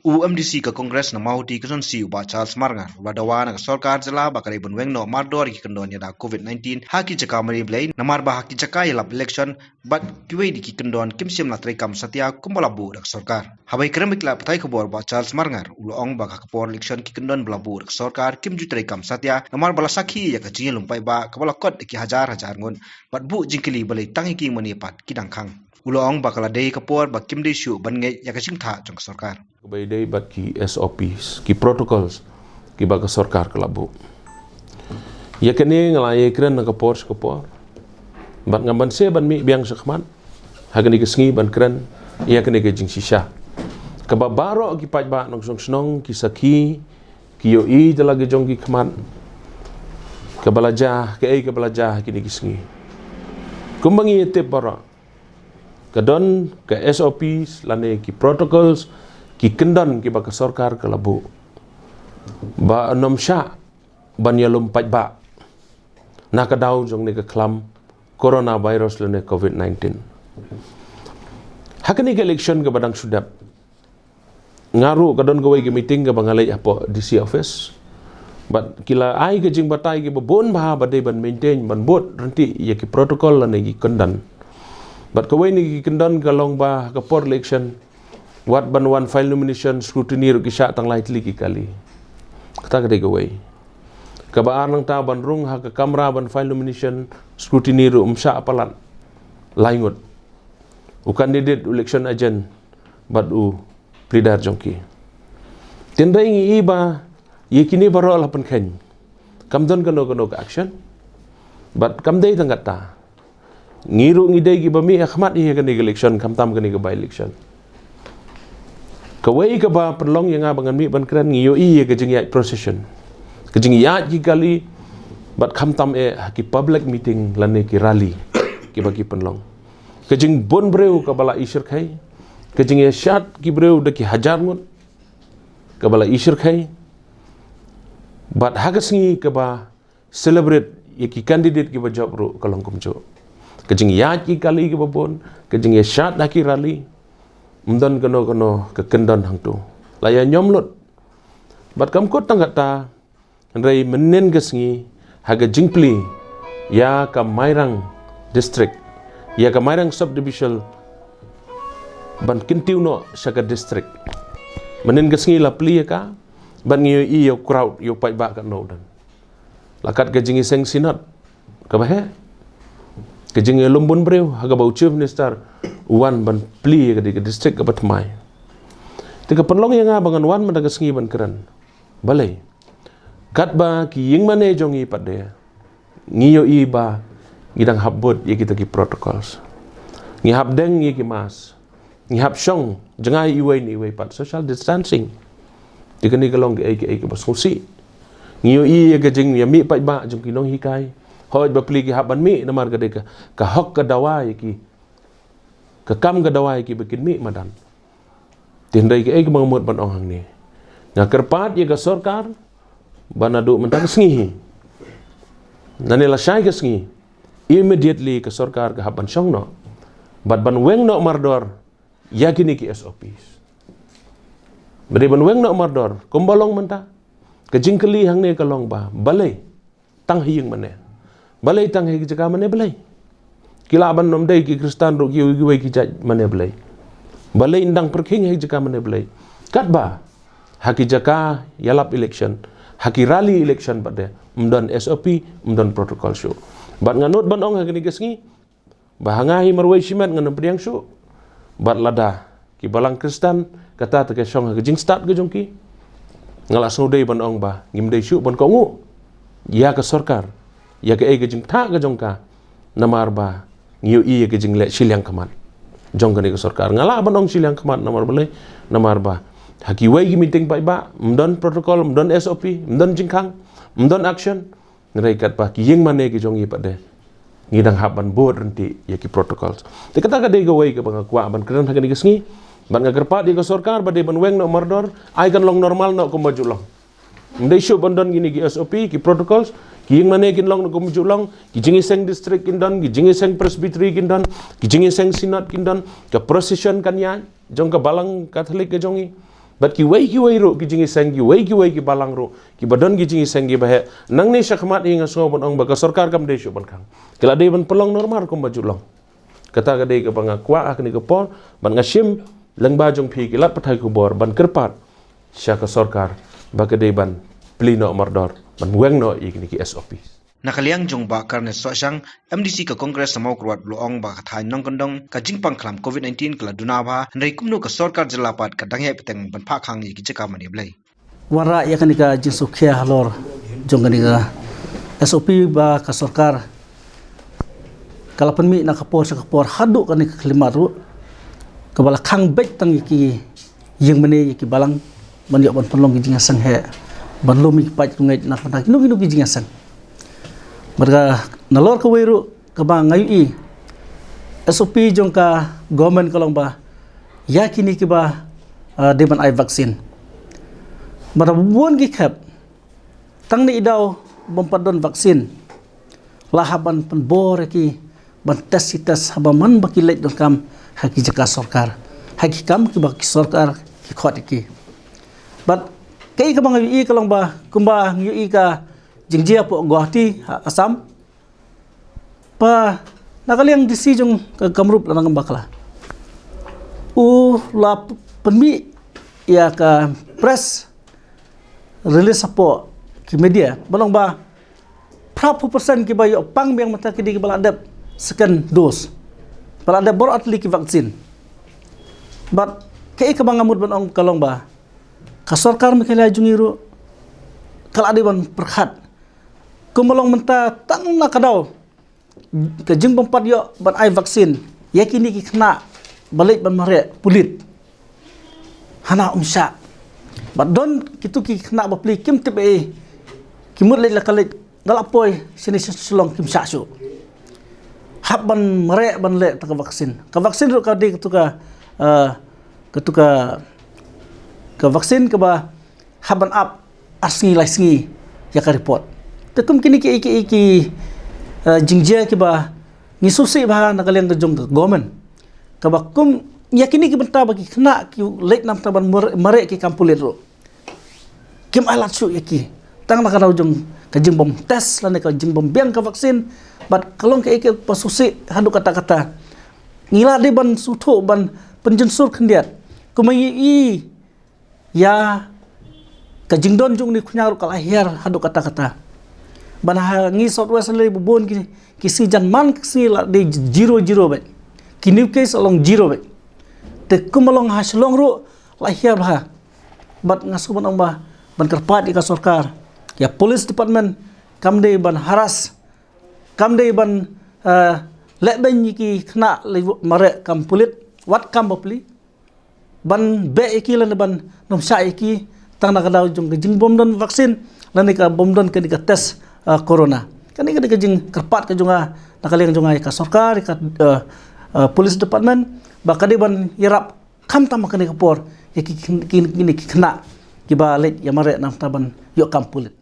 UMDC ke Kongres na Mahuti ke Sonsi uba Charles Marngar wadawana ke Sarkar jela bakari benweng no mardor ki kendon ya da COVID-19 haki jaka mari blai namar ba haki jaka ya lab election but kiwe di ki kendon kimsim na trekam satya kumbalabu dak Sarkar habai kremik la patai kebor ba Charles Marngar ulong ba ka por election ki kendon belabu dak Sarkar kim ju trekam satya namar bala sakhi ya ka jingil lumpai ba kabala kot ki hajar ngun but bu jingkili balai tangi ki manipat kidang khang ulong bakala dei kapor ba kim de shu ban ngai ya ka singtha jong Sarkar By day bat ki SOPs, ki protocols, ki baga Sarkar kelabu. Ya kini ngalai keren na kapor. Bat ngamban se ban mi biang sekman. Hagani kesengi ban keren. Ya kini ke jing sisa. Kababaro ki paj ba nong snong ki saki ki yo I dalagi jong ki kman. Kabalaja kini kesengi. Kumbangi tip bara. Kadon ke SOPs lane ki protocols ki kendan ki baka Sarkar ke labu ba nom sya ban yalum paj ba nak daw jong ne ke klam coronavirus lene COVID-19 hakani ke election ke badang sudap ngaru kadon gawai ke meeting ke bangalai apa DC office but kila ai ke jing batai ke bon ba badai ban maintain ban bot ranti ya ki protocol lene ki kendan but kawai ni ki kendan kalong ba ke por election Wat banwan file nomination scrutiny ro kisha tang lai tli ki kali. Kata kade gawai. Kabaar nang ta ban rung ha ka kamera ban file nomination scrutiny ro umsha apalan. Laingot. U candidate election agent bad u pridar jongki. Tenda ingi iba yekini baro alapan ken. Kamdon kano ka action. But kamdai tangata. Ngiru ngidai ki bami akhmat iya kani election kamtam kani ka by election. Kawai ka ba penlong yang abangan mi ban keren ngiyo I ke jing ya procession. Ke jing ya ki kali bat khamtam ki public meeting lane ki rally ki bagi penlong. Ke jing bon breu ka bala isir khai. Ke jing ya shat ki breu de ki hajar ngut. Ka bala isir khai. Bat hagasngi ka ba celebrate ye ki candidate ki ba job ro kalong kumjo. Ke jing ya ki kali ki ba bon, ke jing ya shat da ki rally. Mdan kano ke kendan hang tu. Laya nyomlot. Bat kam kot tanggata rai menen gesngi haga jingpli ya ka Mairang district ya ka Mairang subdivision ban kintiu no saka district. Menen gesngi la pli ka ban ngi I yo crowd yo pai ba ka no dan. Lakat ke jingi seng sinat ka bahe. Ke jingi lumbun breu haga bau chief minister wan ban pli ke district ke batmai. Tika penlong yang abangan wan mendaga sengi ban keren. Balai. Kat ba ki ying mane jongi pada. Ngiyo I ba ngidang habut ye kita ki protocols. Ngi habdeng ye ki mas. Ngi hab syong jengai iwai ni iwai pat social distancing. Tika ni kalong ke baskusi. Ngiyo I ye ke jing ya mi pat ba jong kinong hikai. Hoj ba pli ki haban mi namar ka deka ka hok ka dawai ki ka kam ka dawai ki bikin mi madan tindai ki ek mangmut ban ong hang ni na kerpat ye ka Sarkar banadu mentang sengi nanila syai ka sengi immediately ka Sarkar ka haban syong no bat ban weng no mardor yakini ki SOPs bade ban weng no mardor kumbalong menta ka jingkeli hang ne kalong ba balai tang hiyeng mane balai tang hegi jaka mane balai kila ban nom dai ki Kristan ro ki wei ki jaj mane balai balai indang perking hegi jaka mane balai kat ba haki jaka yalap election haki rally election bade mdan SOP mdan protocol show bat nganut ban ong hagi gesngi bahangai marwai simet ngan priang show bat lada ki balang Kristan kata te song hagi jing start ge jongki ngala snodai ban ong ba ngimdai show ban kongu ya ka Sarkar ya ke ege jing tha ga jongka namar ba ngiu I ke jing le silyang kamat jongka ni ke Sarkar ngala banong silyang kamat namar bale namar ba haki wai gi meeting pai ba mdon protocol mdon SOP mdon jingkang mdon action ngai kat ba ki yeng mane ki jongi pade ngidang haban bod renti ya ki protocols te kata ka de ga wai ke bang kwa ban kren hagani ke sngi ban ga kerpa di ke Sarkar ba de ban weng no mardor ai kan long normal no ko maju long ndai shu bandon gini ki SOP ki protocols ki yeng mane kin long ko maju long ki jingi seng district kin don ki jingi seng presbytery kin don ki jingi seng synod kin don ka procession kan ya jong ka balang Catholic ke jongi But ki wei ro ki jingi seng ki wei ki balang ro ki badon ki jingi seng ki bahe nang ni syakmat inga sungo bon ong baka sarkar kam de ban kang kila de ban pelong normal ko maju long kata ka de ka banga kwa ak ni ka por ban ngashim lang ba jong phi ki lat pathai ku bor ban kerpat syaka sarkar baka de ban plino mardor ban weng no ik ni ki SOP Nakaliang jong ba karne so sang MDC ka Congress samau kruat bloong ba kathai nong kondong ka jingpang klam COVID-19 kala dunaba ndai kumno ka sarkar jalapat ka dangya peteng ban pha khang ki jeka mani blai wara ya kanika jinsukhia halor jong kanika SOP ba ka sarkar kalapan mi na kapor sa kapor hadu kanika klimaru kabala khang bet tang ki yang mene ki balang manyo ban panlong ki jinga sang he ban lomi pat ngai na pata kinu ki jinga sang mereka nalor ke wiru ke bang ngayu SOP jong ka government kalong ba yakini ki ba deban ai vaksin mara buon ki khap tang ni idaw bompadon vaksin lahaban pen bor ki ban tes habaman bakilet don kam haki jaka sarkar haki kam ki ba ki sarkar ki khot ki but kai ka bang ngayu kalong ba kumba ngayu ka jingjia po Guwahati Assam pa nakaliang decision ka kamrup lanang bakla la penmi ya ka press release po ki media balong ba berapa persen ki bayo pang biang mata ki di baladap second dose baladap bor atli ki vaksin but kai ka bangamud banong kalong ba ka sarkar mikala jungiru kala ade ban perkhat kumalong menta tang na kadaw ke jing bompat yo ban ai vaksin yakini ki kena balik ban mare pulit hana umsya but don kitu ki kena bapli kim tebe kimut le lakalit galapoi sini selong kim saksu hab ban mare ban le ta ka vaksin ro ka di ketuka ke vaksin ke ba haban up asngi lai sngi ya ka report tekum kini ki jingjia ki ba ngisusi ba nakaliang ka jong government ka ba kum yakini ki benta bagi kena ki late nam taban mare ki kampulit ro kim alat su yaki tang na ka jong ka jing bom test lan ka jing bom biang ka vaksin bat kalong ki pasusi hadu kata-kata ngila de ban sutho ban penjensur khendiat kumai ya ka jingdon jong ni khunyar kala her hadu kata-kata bana ngi southwest le bubon ki si janman si la de 00 be ki new case along 0 be te kumalong haslong ro la hiar ba bat ngasu ban ba ban kerpat ka sarkar ya police department kamde ban haras kamde ban leben ki kena mare kam pulit wat kam bapli ban be ki lan ban nom sa ki tang na kadaw jong jing bom don vaksin lan ka bom don ka tes corona kan ini kejing kerpat ke junga nakaliang junga ka sarkar ka police department bakade ban yarap kam tam kan kapor ya kini kena kibalit ya mare nam taban yo kam pulit